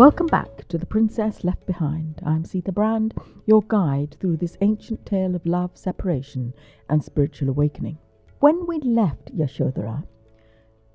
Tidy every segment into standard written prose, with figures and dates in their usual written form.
Welcome back to The Princess Left Behind. I'm Sita Brand, your guide through this ancient tale of love, separation, and spiritual awakening. When we left Yashodhara,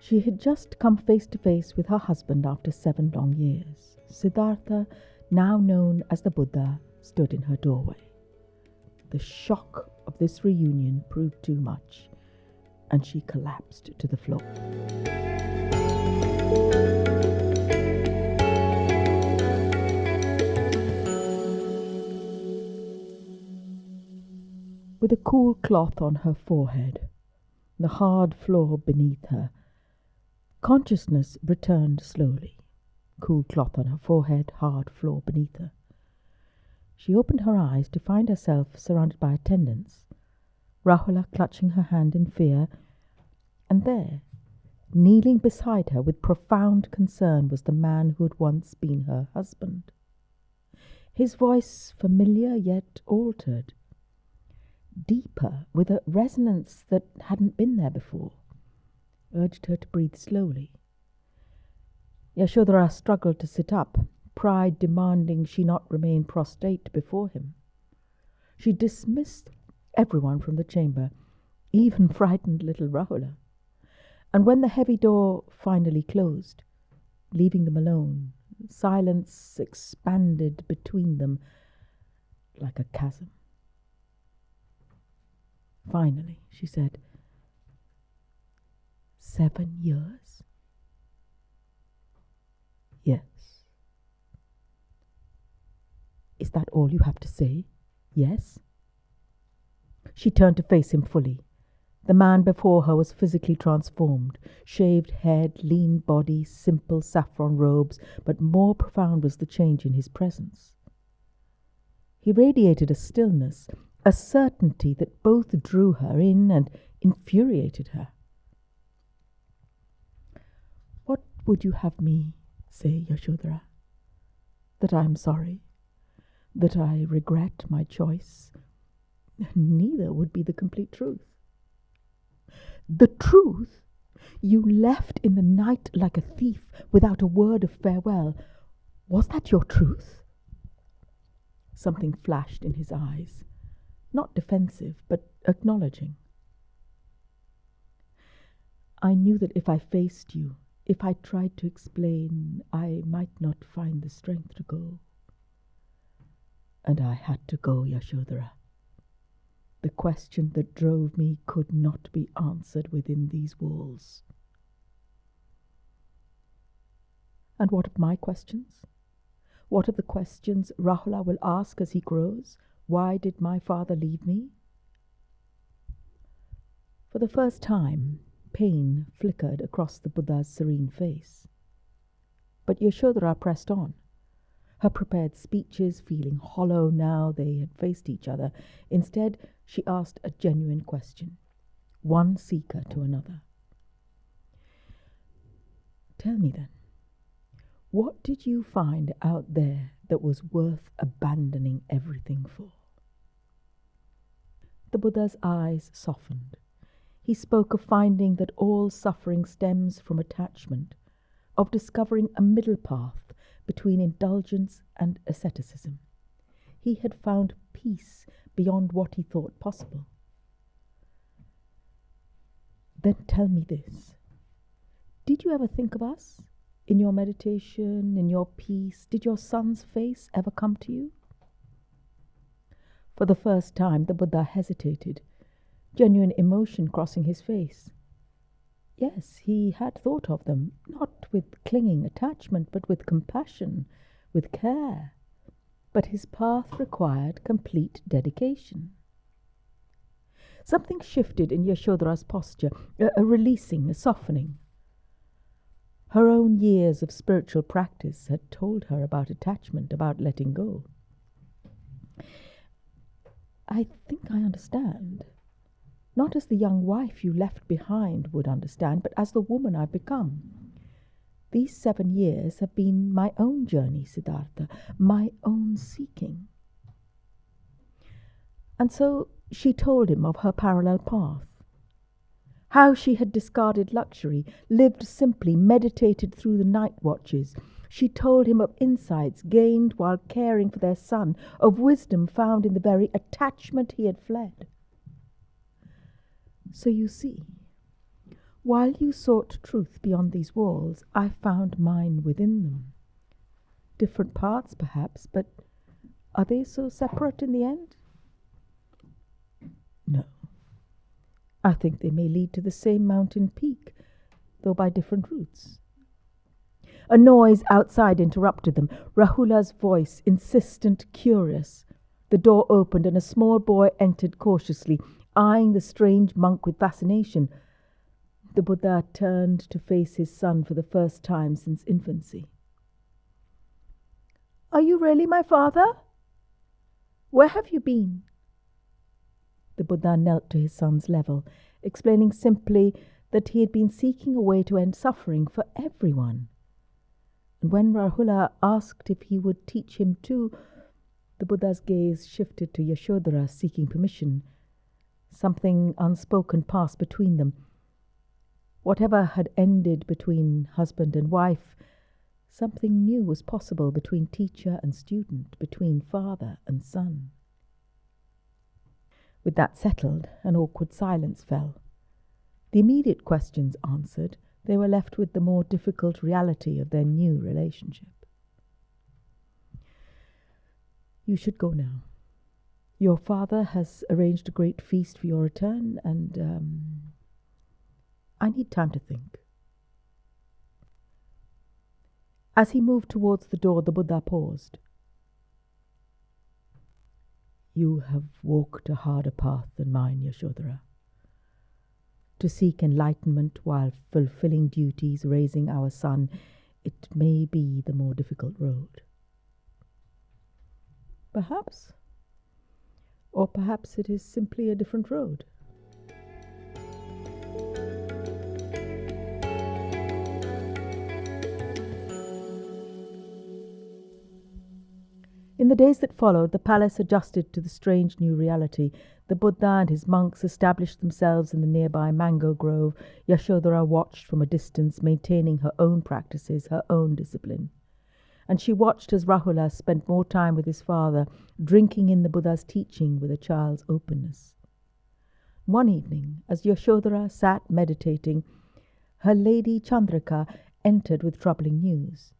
she had just come face to face with her husband after 7 long years. Siddhartha, now known as the Buddha, stood in her doorway. The shock of this reunion proved too much, and she collapsed to the floor. With a cool cloth on her forehead, the hard floor beneath her, consciousness returned slowly. Cool cloth on her forehead, hard floor beneath her. She opened her eyes to find herself surrounded by attendants, Rahula clutching her hand in fear, and there, kneeling beside her with profound concern, was the man who had once been her husband. His voice familiar yet altered, deeper, with a resonance that hadn't been there before, urged her to breathe slowly. Yashodhara struggled to sit up, pride demanding she not remain prostrate before him. She dismissed everyone from the chamber, even frightened little Rahula. And when the heavy door finally closed, leaving them alone, silence expanded between them like a chasm. Finally, she said, 7 years? Yes. Is that all you have to say? Yes? She turned to face him fully. The man before her was physically transformed. Shaved head, lean body, simple saffron robes, but more profound was the change in his presence. He radiated a stillness, a certainty that both drew her in and infuriated her. What would you have me say, Yashodhara? That I am sorry? That I regret my choice? Neither would be the complete truth. The truth? You left in the night like a thief without a word of farewell. Was that your truth? Something flashed in his eyes. Not defensive, but acknowledging. I knew that if I faced you, if I tried to explain, I might not find the strength to go. And I had to go, Yashodhara. The question that drove me could not be answered within these walls. And what of my questions? What of the questions Rahula will ask as he grows? Why did my father leave me? For the first time, pain flickered across the Buddha's serene face. But Yashodhara pressed on, her prepared speeches feeling hollow now they had faced each other. Instead, she asked a genuine question, one seeker to another. Tell me then, what did you find out there that was worth abandoning everything for? The Buddha's eyes softened. He spoke of finding that all suffering stems from attachment, of discovering a middle path between indulgence and asceticism. He had found peace beyond what he thought possible. Then tell me this. Did you ever think of us? In your meditation, in your peace, did your son's face ever come to you? For the first time, the Buddha hesitated, genuine emotion crossing his face. Yes, he had thought of them, not with clinging attachment, but with compassion, with care. But his path required complete dedication. Something shifted in Yashodhara's posture, a releasing, a softening. Her own years of spiritual practice had told her about attachment, about letting go. I think I understand. Not as the young wife you left behind would understand, but as the woman I've become. These 7 years have been my own journey, Siddhartha, my own seeking. And so she told him of her parallel path. How she had discarded luxury, lived simply, meditated through the night watches, She told him of insights gained while caring for their son, of wisdom found in the very attachment he had fled. So you see, while you sought truth beyond these walls, I found mine within them. Different parts, perhaps, but are they so separate in the end? No. I think they may lead to the same mountain peak, though by different routes. A noise outside interrupted them. Rahula's voice, insistent, curious. The door opened and a small boy entered cautiously, eyeing the strange monk with fascination. The Buddha turned to face his son for the first time since infancy. "Are you really my father? Where have you been?" The Buddha knelt to his son's level, explaining simply that he had been seeking a way to end suffering for everyone. And when Rahula asked if he would teach him too, the Buddha's gaze shifted to Yashodhara, seeking permission. Something unspoken passed between them. Whatever had ended between husband and wife, something new was possible between teacher and student, between father and son. With that settled, an awkward silence fell. The immediate questions answered, they were left with the more difficult reality of their new relationship. "You should go now. Your father has arranged a great feast for your return, and I need time to think." As he moved towards the door, the Buddha paused. "You have walked a harder path than mine, Yashodhara. To seek enlightenment while fulfilling duties, raising our son, it may be the more difficult road. Perhaps. Or perhaps it is simply a different road." In the days that followed, the palace adjusted to the strange new reality. The Buddha and his monks established themselves in the nearby mango grove. Yashodhara watched from a distance, maintaining her own practices, her own discipline. And she watched as Rahula spent more time with his father, drinking in the Buddha's teaching with a child's openness. One evening, as Yashodhara sat meditating, her lady Chandrika entered with troubling news.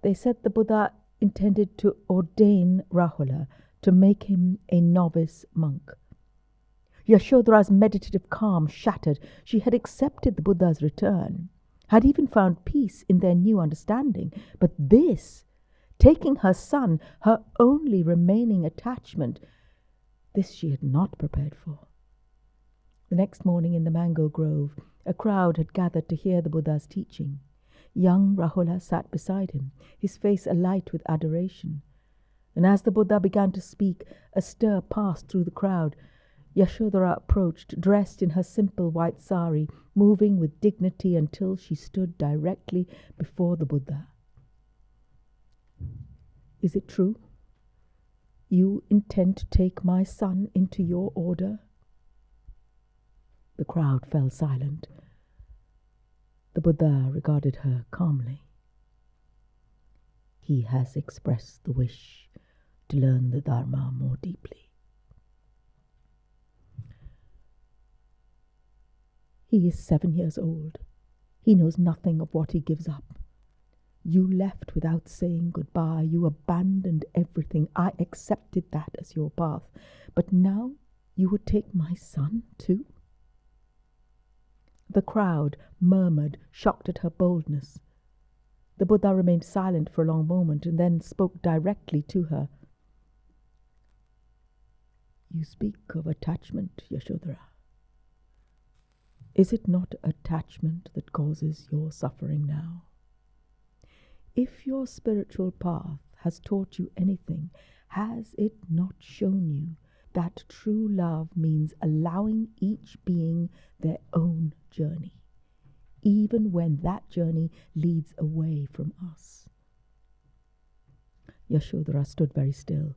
They said the Buddha intended to ordain Rahula, to make him a novice monk. Yashodhara's meditative calm shattered. She had accepted the Buddha's return, had even found peace in their new understanding. But this, taking her son, her only remaining attachment, this she had not prepared for. The next morning in the mango grove, a crowd had gathered to hear the Buddha's teaching. Young Rahula sat beside him, his face alight with adoration. And as the Buddha began to speak, a stir passed through the crowd. Yashodhara approached, dressed in her simple white sari, moving with dignity until she stood directly before the Buddha. "Is it true? You intend to take my son into your order?" The crowd fell silent. The Buddha regarded her calmly. "He has expressed the wish to learn the Dharma more deeply. He is 7 years old. He knows nothing of what he gives up. You left without saying goodbye. You abandoned everything. I accepted that as your path. But now you would take my son too?" The crowd murmured, shocked at her boldness. The Buddha remained silent for a long moment and then spoke directly to her. "You speak of attachment, Yashodhara. Is it not attachment that causes your suffering now? If your spiritual path has taught you anything, has it not shown you that true love means allowing each being their own journey, even when that journey leads away from us?" Yashodhara stood very still,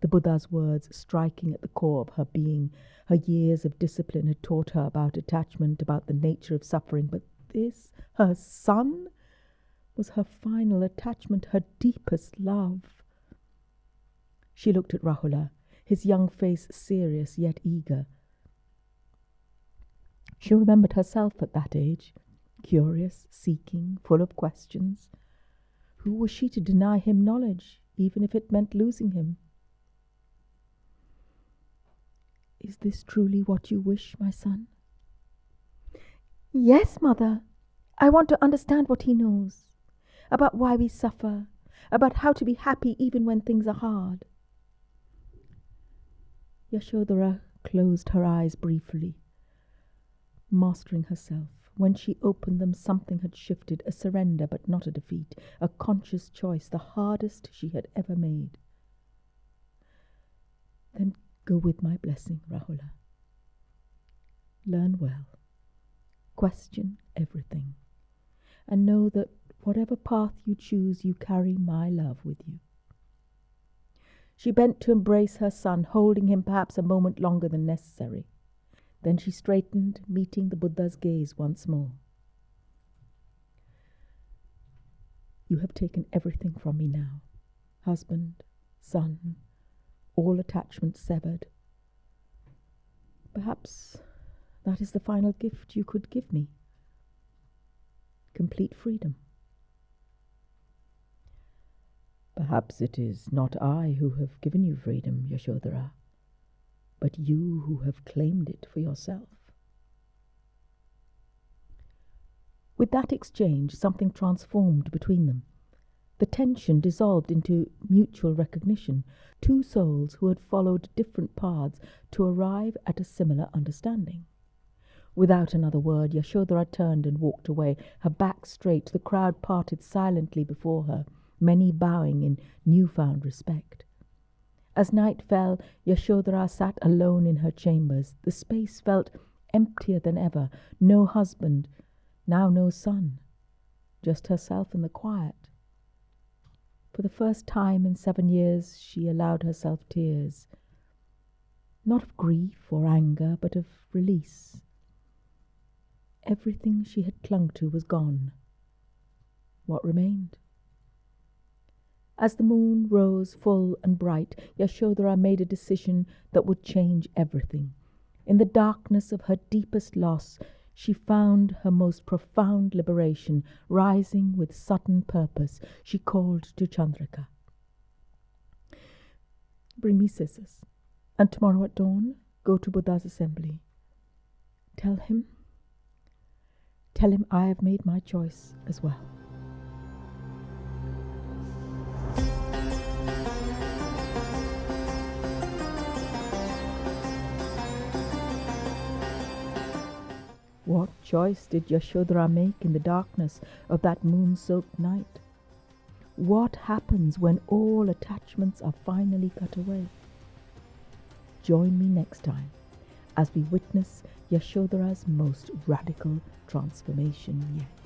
the Buddha's words striking at the core of her being. Her years of discipline had taught her about attachment, about the nature of suffering. But this, her son? was her final attachment, her deepest love. She looked at Rahula, his young face serious yet eager. She remembered herself at that age, curious, seeking, full of questions. Who was she to deny him knowledge, even if it meant losing him? Is this truly what you wish, my son? Yes, Mother. I want to understand what he knows, about why we suffer, about how to be happy even when things are hard. Yashodhara closed her eyes briefly, mastering herself. When she opened them, something had shifted, a surrender but not a defeat, a conscious choice, the hardest she had ever made. Then go with my blessing, Rahula. Learn well, question everything, and know that whatever path you choose, you carry my love with you. She bent to embrace her son, holding him perhaps a moment longer than necessary. Then she straightened, meeting the Buddha's gaze once more. You have taken everything from me now. Husband, son, all attachments severed. Perhaps that is the final gift you could give me. Complete freedom. Perhaps it is not I who have given you freedom, Yashodhara, but you who have claimed it for yourself. With that exchange, something transformed between them. The tension dissolved into mutual recognition, two souls who had followed different paths to arrive at a similar understanding. Without another word, Yashodhara turned and walked away, her back straight. The crowd parted silently before her, many bowing in newfound respect. As night fell, Yashodhara sat alone in her chambers. The space felt emptier than ever. No husband, now no son, just herself and the quiet. For the first time in 7 years, she allowed herself tears, not of grief or anger, but of release. Everything she had clung to was gone. What remained? As the moon rose full and bright, Yashodhara made a decision that would change everything. In the darkness of her deepest loss, she found her most profound liberation. Rising with sudden purpose, she called to Chandrika. Bring me scissors, and tomorrow at dawn, go to Buddha's assembly. Tell him I have made my choice as well. What choice did Yashodhara make in the darkness of that moon-soaked night? What happens when all attachments are finally cut away? Join me next time as we witness Yashodhara's most radical transformation yet.